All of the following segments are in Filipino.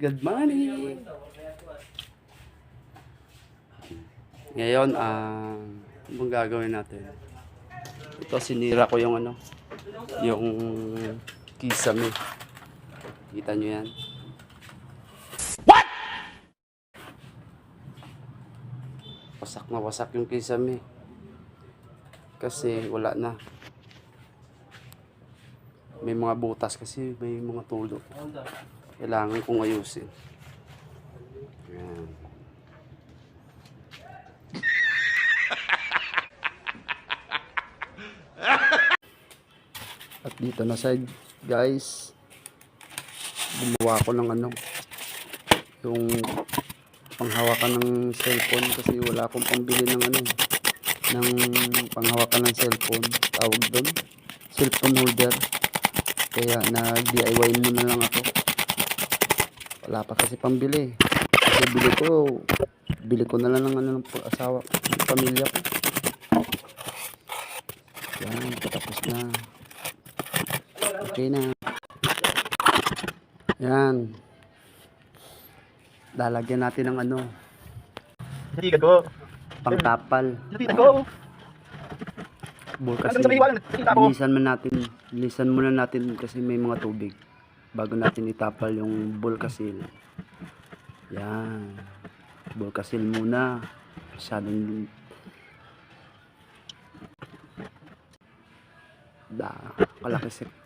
Good morning! Ngayon, ano bang gagawin natin? Ito, sinira ko yung yung kisame. Kita nyo yan? What? Wasak na wasak yung kisame. Kasi wala na. May mga butas kasi, may mga tulo. Kailangan kong ayusin. Ayan. At dito na side, guys, gumawa ko ng yung panghawakan ng cellphone kasi wala akong pambili ng ng panghawakan ng cellphone, tawag doon, cellphone holder. Kaya nag-DIY muna lang ako. Wala pa kasi pambili. Kasi bili ko na lang ng asawa, ng pamilya ko. Yan, patapos na. Okay na. Yan. Lalagyan natin ng pangtapal. Kasi linisan muna natin kasi may mga tubig bago natin itapal yung bulkasil. Yan. Bulkasil muna. Masyadong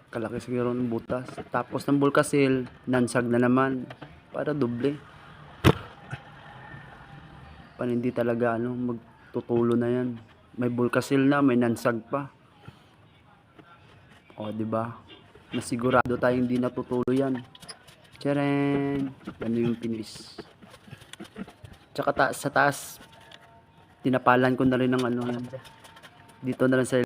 kalaki siguro ng butas. Tapos ng bulkasil, nansag na naman para doble. Hindi talaga magtutulo na yan. May bulkasil na, may nansag pa. O, di ba? Nasigurado tayong hindi natutulo yan. Tcharan! Ano yung finish. Tsaka sa taas, tinapalan ko na rin ng dito na lang sa